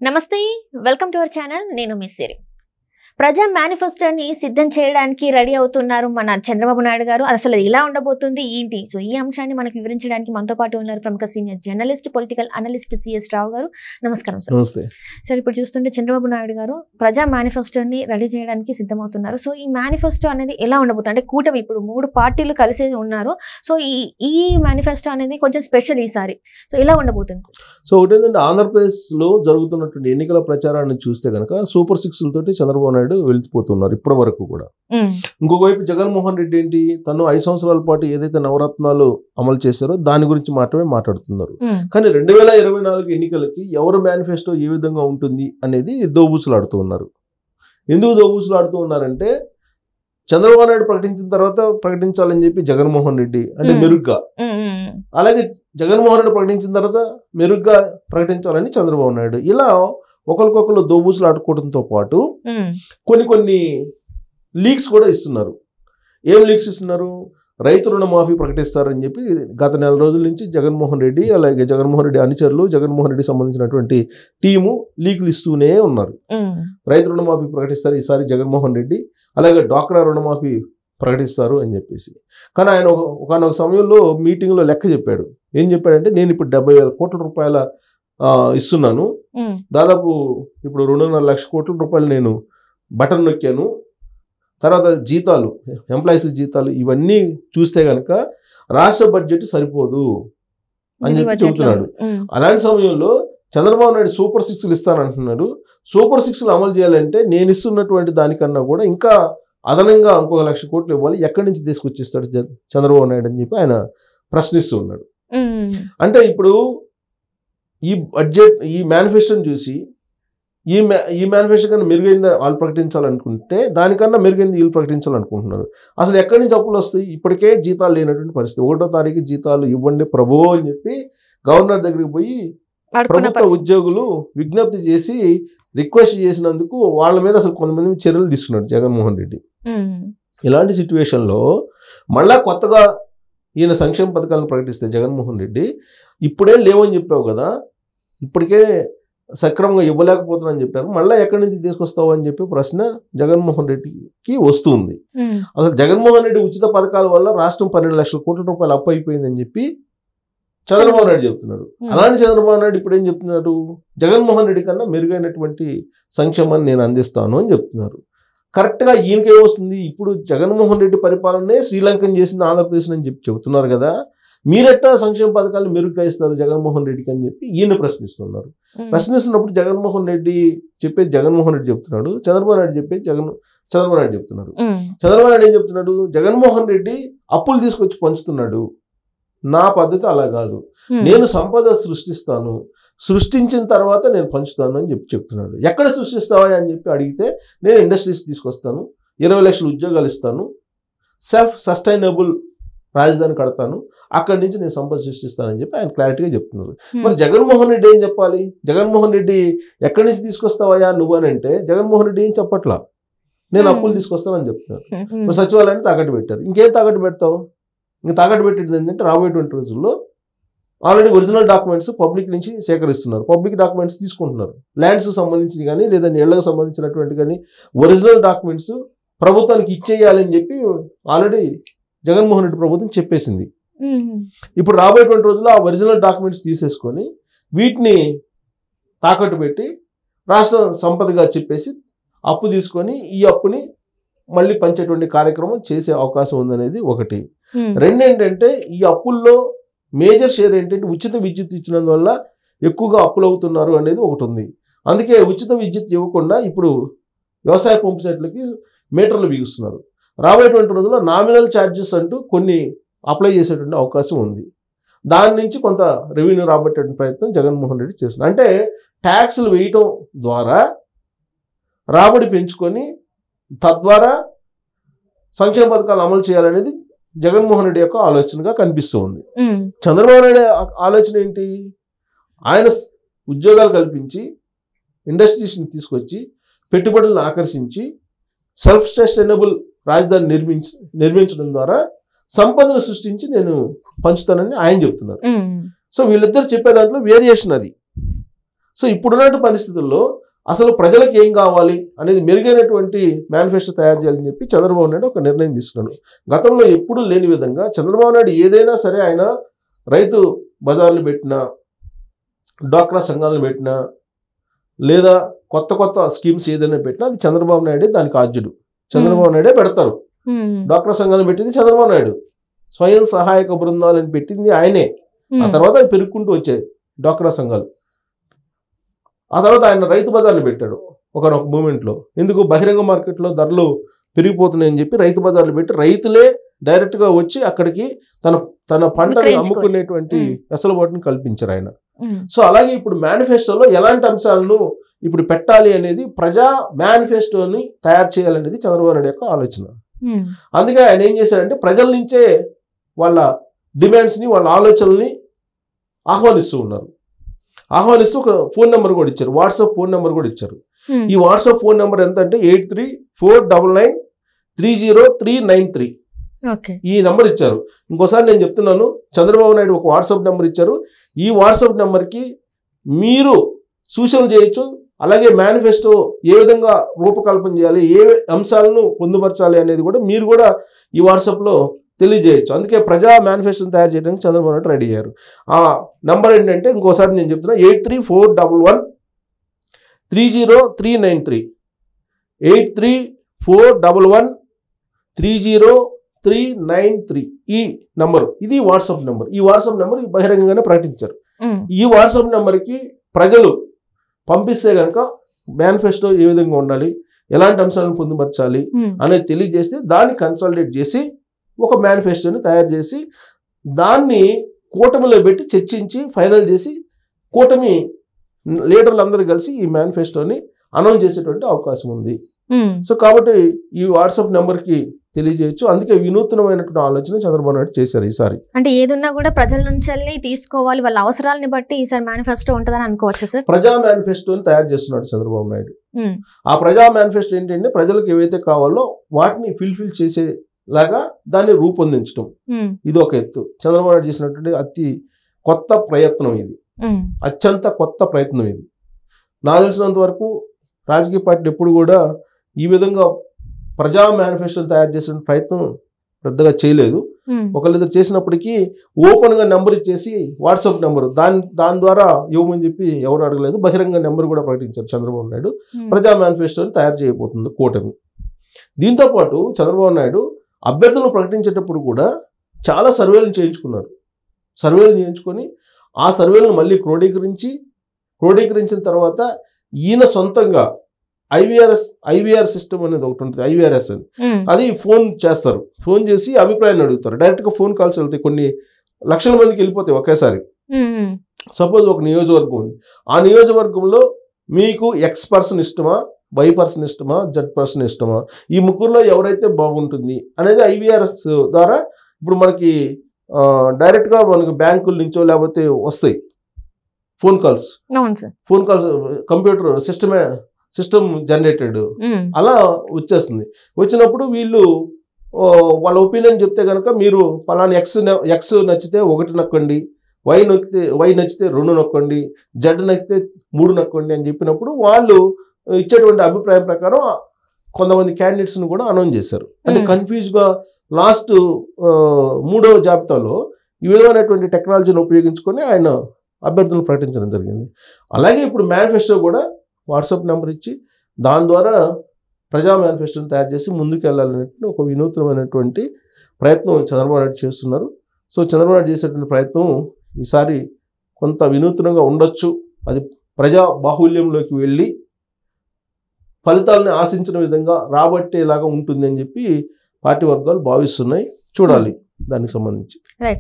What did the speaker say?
నమస్తే welcome to our channel నేను miss సిరి ప్రజా మేనిఫెస్టోని సిద్ధం చేయడానికి రెడీ అవుతున్నారు మన చంద్రబాబు నాయుడు గారు అసలు ఎలా ఉండబోతుంది ఏంటి సో ఈ అంశాన్ని మనకు వివరించడానికి మనతో పాటు ఉన్నారు ప్రముఖ senior journalist political analyst CS Rao గారు నమస్కారం సార్ నమస్తే సార్ ఇప్పుడు చూస్తుంటే చంద్రబాబు నాయుడు గారు ప్రజా మేనిఫెస్టోని రెడీ చేయడానికి సిద్ధమవుతున్నారు సో ఈ మేనిఫెస్టో అనేది ఎలా ఉండబోతుంది అంటే కూటమి ఇప్పుడు 3 పార్టీలు కలిసి ఉన్నారు సో ఈ మేనిఫెస్టో అనేది కొంచెం స్పెషల్ ఈసారి సో ఎలా ఉండబోతుంది సార్ సో ఒకటేంటంటే ఆంధ్రప్రదేశ్లో జరుగుతున్నటువంటి ఎన్నికల ప్రచారాన్ని చూస్తే కనుక సూపర్ 6 తోటి చంద్రబాబు నాయుడు వెళ్ళిపోతున్నారు ఇప్పటి వరకు కూడా. ఇంకొక వైపు జగన్మోహన్ రెడ్డి ఏంటి తను 5 సంవత్సరాల పాటు ఏదైతే నవరత్నాలు అమలు చేశారో దాని గురించి మాత్రమే మాట్లాడుతున్నారు. కానీ 2024 ఎన్నికలకి ఎవరు మేనిఫెస్టో ఏ విధంగా ఉంటుంది అనేది దోబూసులాడుతూ ఉన్నారు. ఎందుకు దోబూసులాడుతూ ఉన్నారంటే చంద్రబాబు నాయుడు ప్రకటించిన తర్వాత ప్రకటించాలని చెప్పి జగన్మోహన్ రెడ్డి అంటే మెరుగ్గా, అలాగే జగన్మోహన్ రెడ్డి ప్రకటించిన తర్వాత మెరుగ్గా ప్రకటించాలని చంద్రబాబు నాయుడు, ఇలా ఒకరికొకరు దోబూసులు ఆడుకోవడంతో పాటు కొన్ని లీక్స్ కూడా ఇస్తున్నారు. ఏం లీక్స్ ఇస్తున్నారు? రైతు రుణమాఫీ ప్రకటిస్తారని చెప్పి గత 4 రోజుల నుంచి జగన్మోహన్ రెడ్డి అలాగే జగన్మోహన్ రెడ్డి అనుచరులు జగన్మోహన్ రెడ్డి సంబంధించినటువంటి టీము లీకులు ఇస్తూనే ఉన్నారు. రైతు రుణమాఫీ ప్రకటిస్తారు ఈసారి జగన్మోహన్ రెడ్డి, అలాగే డ్వాక్రా రుణమాఫీ ప్రకటిస్తారు అని చెప్పేసి. కానీ ఆయన ఒకనొక సమయంలో మీటింగ్లో లెక్క చెప్పాడు. ఏం చెప్పాడంటే నేను ఇప్పుడు 70,000 కోట్ల రూపాయల ఇస్తున్నాను, దాదాపు ఇప్పుడు 2.5 లక్షల కోట్ల రూపాయలు నేను బటన్ నొక్కాను, తర్వాత జీతాలు ఎంప్లాయీస్ జీతాలు ఇవన్నీ చూస్తే కనుక రాష్ట్ర బడ్జెట్ సరిపోదు అని చెప్పి చెబుతున్నాడు. అలాంటి సమయంలో చంద్రబాబు నాయుడు సూపర్ 6 ఇస్తానంటున్నాడు. సూపర్ 6 అమలు చేయాలంటే నేను ఇస్తున్నటువంటి దానికన్నా కూడా ఇంకా అదనంగా ఇంకొక 1 లక్ష కోట్లు ఇవ్వాలి, ఎక్కడి నుంచి తీసుకొచ్చిస్తాడు చంద్రబాబు నాయుడు అని చెప్పి ఆయన ప్రశ్నిస్తూ ఉన్నాడు. అంటే ఇప్పుడు ఈ బడ్జెట్ ఈ మేనిఫెస్టోని చూసి ఈ మేనిఫెస్టో కన్నా మెరుగైంది వాళ్ళు ప్రకటించాలనుకుంటే దానికన్నా మెరుగైంది వీళ్ళు ప్రకటించాలనుకుంటున్నారు. అసలు ఎక్కడి నుంచి అప్పులు వస్తాయి? ఇప్పటికే జీతాలు లేనటువంటి పరిస్థితి. 1వ తారీఖు జీతాలు ఇవ్వండి ప్రభు అని చెప్పి గవర్నర్ దగ్గరికి పోయి ప్రభుత్వ ఉద్యోగులు విజ్ఞప్తి చేసి రిక్వెస్ట్ చేసినందుకు వాళ్ళ మీద అసలు కొంతమంది చర్యలు తీసుకున్నాడు జగన్మోహన్ రెడ్డి. ఇలాంటి సిచ్యువేషన్లో మళ్ళా కొత్తగా ఈయన సంక్షేమ పథకాలను ప్రకటిస్తే జగన్మోహన్ రెడ్డి ఇప్పుడే లేవని చెప్పావు కదా, ఇప్పటికే సక్రమంగా ఇవ్వలేకపోతున్నానని చెప్పారు, మళ్ళీ ఎక్కడి నుంచి తీసుకొస్తావు అని చెప్పి ప్రశ్న జగన్మోహన్ రెడ్డికి వస్తుంది. అసలు జగన్మోహన్ రెడ్డి ఉచిత పథకాల వల్ల రాష్ట్రం 12 లక్షల కోట్ల రూపాయలు అప్పు అయిపోయిందని చెప్పి చంద్రబాబు నాయుడు చెప్తున్నాడు. అలాంటి చంద్రబాబు నాయుడు ఇప్పుడు ఏం చెప్తున్నారు? జగన్మోహన్ రెడ్డి కన్నా మెరుగైనటువంటి సంక్షేమాన్ని నేను అందిస్తాను అని చెప్తున్నారు. కరెక్ట్గా ఈయనకేమొస్తుంది? ఇప్పుడు జగన్మోహన్ రెడ్డి పరిపాలనే శ్రీలంకన్ చేసింది ఆంధ్రప్రదేశ్ అని చెప్పి చెబుతున్నారు కదా, మీరెట్టా సంక్షేమ పథకాలు మెరుగ్గా ఇస్తారు జగన్మోహన్ రెడ్డికి అని చెప్పి ఈయన ప్రశ్నిస్తున్నారు. ప్రశ్నిస్తున్నప్పుడు జగన్మోహన్ రెడ్డి చెప్పేది జగన్మోహన్ రెడ్డి చెప్తున్నాడు, చంద్రబాబు నాయుడు చెప్పేది చంద్రబాబు నాయుడు చెప్తున్నారు. చంద్రబాబు నాయుడు ఏం చెప్తున్నాడు? జగన్మోహన్ రెడ్డి అప్పులు తీసుకొచ్చి పంచుతున్నాడు, నా పద్ధతి అలా కాదు, నేను సంపద సృష్టిస్తాను, సృష్టించిన తర్వాత నేను పంచుతాను అని చెప్పి చెప్తున్నాడు. ఎక్కడ సృష్టిస్తావా అని చెప్పి అడిగితే నేను ఇండస్ట్రీస్ తీసుకొస్తాను, 20 లక్షల ఉద్యోగాలు ఇస్తాను, సెల్ఫ్ సస్టైనబుల్ రాజధాని కడతాను, అక్కడి నుంచి నేను సంపద సృష్టిస్తానని చెప్పి ఆయన క్లారిటీగా చెప్తున్నారు. మరి జగన్మోహన్ రెడ్డి ఏం చెప్పాలి? జగన్మోహన్ రెడ్డి ఎక్కడి నుంచి తీసుకొస్తావా నువ్వు అని అంటే జగన్మోహన్ రెడ్డి ఏం చెప్పట్లా, నేను అప్పులు తీసుకొస్తానని చెప్తున్నారు. మరి సచివాలయాన్ని తాకట్టు పెట్టారు. ఇంకేం తాకట్టు పెడతావు? ఇంకా తాకట్టు పెట్టేది ఏంటంటే రాబోయేటువంటి రోజుల్లో ఆల్రెడీ ఒరిజినల్ డాక్యుమెంట్స్ పబ్లిక్ నుంచి సేకరిస్తున్నారు, పబ్లిక్ డాక్యుమెంట్స్ తీసుకుంటున్నారు. ల్యాండ్స్ సంబంధించి కానీ లేదా ఇళ్లకు సంబంధించినటువంటి కానీ ఒరిజినల్ డాక్యుమెంట్స్ ప్రభుత్వానికి ఇచ్చేయాలని చెప్పి ఆల్రెడీ జగన్మోహన్ రెడ్డి ప్రభుత్వం చెప్పేసింది. ఇప్పుడు రాబోయేటువంటి రోజుల్లో ఆ ఒరిజినల్ డాక్యుమెంట్స్ తీసేసుకొని వీటిని తాకట్టు పెట్టి రాష్ట్ర సంపదగా చెప్పేసి అప్పు తీసుకొని ఈ అప్పుని మళ్ళీ పంచేటువంటి కార్యక్రమం చేసే అవకాశం ఉందనేది ఒకటి. రెండేంటంటే ఈ అప్పుల్లో మేజర్ షేర్ ఏంటంటే ఉచిత విద్యుత్ ఇచ్చినందువల్ల ఎక్కువగా అప్పులు అవుతున్నారు అనేది ఒకటి ఉంది. అందుకే ఉచిత విద్యుత్ ఇవ్వకుండా ఇప్పుడు వ్యవసాయ పంపు సెట్లకి మీటర్లు బిగిస్తున్నారు. రాబోయేటువంటి రోజుల్లో నామినల్ ఛార్జెస్ అంటూ కొన్ని అప్లై చేసేటువంటి అవకాశం ఉంది. దాని నుంచి కొంత రెవెన్యూ రాబట్టే ప్రయత్నం జగన్మోహన్ రెడ్డి చేస్తున్నారు. అంటే ట్యాక్సులు వేయటం ద్వారా రాబడి పెంచుకొని తద్వారా సంక్షేమ పథకాలు అమలు చేయాలనేది జగన్మోహన్ రెడ్డి యొక్క ఆలోచనగా కనిపిస్తూ ఉంది. చంద్రబాబు నాయుడు ఆలోచన ఏంటి? ఆయన ఉద్యోగాలు కల్పించి ఇండస్ట్రీస్ని తీసుకొచ్చి పెట్టుబడులను ఆకర్షించి సెల్ఫ్ సస్టైనబుల్ రాజధాని నిర్మించడం ద్వారా సంపదను సృష్టించి నేను పంచుతానని ఆయన చెప్తున్నారు. సో వీళ్ళిద్దరు చెప్పే దాంట్లో వేరియేషన్ అది. సో ఇప్పుడున్నటువంటి పరిస్థితుల్లో అసలు ప్రజలకు ఏం కావాలి అనేది మెరుగైనటువంటి మేనిఫెస్టో తయారు చేయాలని చెప్పి చంద్రబాబు నాయుడు ఒక నిర్ణయం తీసుకున్నాడు. గతంలో ఎప్పుడూ లేని విధంగా చంద్రబాబు నాయుడు ఏదైనా సరే ఆయన రైతు బజార్లు పెట్టినా, డ్వాక్రా సంఘాలను పెట్టినా, లేదా కొత్త కొత్త స్కీమ్స్ ఏదైనా పెట్టినా అది చంద్రబాబు నాయుడే దానికి ఆద్యుడు. చంద్రబాబు నాయుడే పెడతారు. డ్వాక్రా సంఘాలను పెట్టింది చంద్రబాబు నాయుడు, స్వయం సహాయక బృందాలను పెట్టింది ఆయనే. ఆ తర్వాత అవి పెరుగుకుంటూ వచ్చాయి డ్వాక్రా సంఘాలు. ఆ తర్వాత ఆయన రైతు బజార్లు పెట్టాడు ఒకనొక మూమెంట్లో. ఎందుకు బహిరంగ మార్కెట్లో ధరలు పెరిగిపోతున్నాయని చెప్పి రైతు బజార్లు పెట్టి రైతులే డైరెక్ట్గా వచ్చి అక్కడికి తన పంటని అమ్ముకునేటువంటి వెసులుబాటుని కల్పించారు ఆయన. సో అలాగే ఇప్పుడు మేనిఫెస్టోలో ఎలాంటి అంశాలను ఇప్పుడు పెట్టాలి అనేది ప్రజా మేనిఫెస్టోని తయారు చేయాలనేది చంద్రబాబు నాయుడు యొక్క ఆలోచన. అందుకే ఆయన ఏం చేశారంటే ప్రజల నుంచే వాళ్ళ డిమాండ్స్ని, వాళ్ళ ఆలోచనల్ని ఆహ్వానిస్తూ ఉన్నారు. ఆహ్వానిస్తూ ఒక ఫోన్ నెంబర్ కూడా ఇచ్చారు, వాట్సాప్ ఫోన్ నెంబర్ కూడా ఇచ్చారు. ఈ వాట్సాప్ ఫోన్ నెంబర్ ఎంత అంటే 8349930393. ఈ నెంబర్ ఇచ్చారు. ఇంకోసారి నేను చెప్తున్నాను, చంద్రబాబు నాయుడు ఒక వాట్సాప్ నెంబర్ ఇచ్చారు. ఈ వాట్సాప్ నెంబర్కి మీరు సూచనలు చేయొచ్చు. అలాగే మేనిఫెస్టో ఏ విధంగా రూపకల్పన చేయాలి, ఏ అంశాలను పొందుపరచాలి అనేది కూడా మీరు కూడా ఈ వాట్సాప్లో తెలియజేయచ్చు. అందుకే ప్రజా మేనిఫెస్టోని తయారు చేయడానికి చంద్రబాబు నాయుడు రెడీ అయ్యారు. ఆ నంబర్ ఏంటంటే ఇంకోసారి నేను చెప్తున్నా, 8341130393. 8341130393 ఈ నంబరు. ఇది వాట్సాప్ నెంబర్. ఈ వాట్సాప్ నెంబర్ బహిరంగంగానే ప్రకటించారు. ఈ వాట్సాప్ నెంబర్కి ప్రజలు పంపిస్తే కనుక మేనిఫెస్టో ఏ విధంగా ఉండాలి, ఎలాంటి అంశాలను పొందుపరచాలి అనేది తెలియజేస్తే దాన్ని కన్సాలిడేట్ చేసి ఒక మేనిఫెస్టోని తయారు చేసి దాన్ని కూటమిలో పెట్టి చర్చించి ఫైనల్ చేసి కూటమి లీడర్లు అందరూ కలిసి ఈ మేనిఫెస్టోని అనౌన్స్ చేసేటువంటి అవకాశం ఉంది. సో కాబట్టి ఈ వాట్సాప్ నెంబర్కి తెలియజేయచ్చు. అందుకే వినూత్నమైనటువంటి ఆలోచన చంద్రబాబు నాయుడు చేశారు ఈసారి. అంటే ఏదున్నా కూడా ప్రజల నుంచి తీసుకోవాలి, వాళ్ళ అవసరాలని బట్టి ఈసారి మేనిఫెస్టో ఉంటుందని అనుకోవచ్చు సార్. ప్రజా మేనిఫెస్టోని తయారు చేస్తున్నాడు చంద్రబాబు నాయుడు. ఆ ప్రజా మేనిఫెస్టో ఏంటంటే ప్రజలకు ఏవైతే కావాలో వాటిని ఫిల్ఫిల్ చేసేలాగా దాన్ని రూపొందించడం. ఇది ఒక ఎత్తు. చంద్రబాబు నాయుడు చేసినటువంటి అతి కొత్త ప్రయత్నం ఇది, అత్యంత కొత్త ప్రయత్నం ఇది. నాకు తెలిసినంత వరకు రాజకీయ పార్టీలు ఎప్పుడు కూడా ఈ విధంగా ప్రజా మేనిఫెస్టోని తయారు చేసిన ప్రయత్నం పెద్దగా చేయలేదు. ఒకళ్ళిద్దరు చేసినప్పటికీ ఓపెన్గా నెంబర్ ఇచ్చేసి వాట్సాప్ నెంబర్ దాని ద్వారా ఇవ్వమని చెప్పి ఎవరు అడగలేదు. బహిరంగ నెంబర్ కూడా ప్రకటించారు చంద్రబాబు నాయుడు. ప్రజా మేనిఫెస్టోని తయారు చేయబోతుంది కూటమి. దీంతోపాటు చంద్రబాబు నాయుడు అభ్యర్థులను ప్రకటించేటప్పుడు కూడా చాలా సర్వేలను చేయించుకున్నారు. సర్వేలు చేయించుకొని ఆ సర్వేలను మళ్ళీ క్రోడీకరించిన తర్వాత ఈయన సొంతంగా ఐవీఆర్ సిస్టమ్ అనేది ఒకటి ఉంటుంది, IVRS అని. అది ఫోన్ చేస్తారు. ఫోన్ చేసి అభిప్రాయాన్ని అడుగుతారు. డైరెక్ట్గా ఫోన్ కాల్స్ వెళ్తాయి. కొన్ని లక్షల మందికి వెళ్ళిపోతాయి ఒకేసారి. సపోజ్ ఒక నియోజకవర్గం ఉంది. ఆ నియోజకవర్గంలో మీకు X పర్సన్ ఇష్టమా, Y పర్సన్ ఇష్టమా, Z పర్సన్ ఇష్టమా, ఈ ముగ్గురులో ఎవరైతే బాగుంటుంది అనేది IVRS ద్వారా ఇప్పుడు మనకి డైరెక్ట్గా మనకి బ్యాంకుల నుంచో లేకపోతే వస్తాయి phone calls. Computer system generated అలా వచ్చేస్తుంది. వచ్చినప్పుడు వీళ్ళు వాళ్ళ ఒపీనియన్ చెప్తే కనుక మీరు పలానా ఎక్స్ నచ్చితే 1 నొక్కండి, వై నచ్చితే 2 నొక్కండి, జెడ్ నచ్చితే 3 నొక్కండి అని చెప్పినప్పుడు వాళ్ళు ఇచ్చేటువంటి అభిప్రాయం ప్రకారం కొంతమంది క్యాండిడేట్స్ని కూడా అనౌన్స్ చేశారు. అంటే కన్ఫ్యూజ్గా లాస్ట్ 3వ జాబితాలో ఈ విధమైనటువంటి టెక్నాలజీని ఉపయోగించుకొని ఆయన అభ్యర్థులను ప్రకటించడం జరిగింది. అలాగే ఇప్పుడు మేనిఫెస్టో కూడా వాట్సాప్ నెంబర్ ఇచ్చి దాని ద్వారా ప్రజా మేనిఫెస్టోని తయారు చేసి ముందుకు వెళ్ళాలనేటువంటి ఒక వినూత్నమైనటువంటి ప్రయత్నం చంద్రబాబు నాయుడు చేస్తున్నారు. సో చంద్రబాబు నాయుడు చేసేటువంటి ప్రయత్నం ఈసారి కొంత వినూత్నంగా ఉండొచ్చు. అది ప్రజా బాహుల్యంలోకి వెళ్ళి ఫలితాలను ఆశించిన విధంగా రాబట్టేలాగా ఉంటుంది అని చెప్పి పార్టీ వర్గాలు భావిస్తున్నాయి. చూడాలి దానికి సంబంధించి.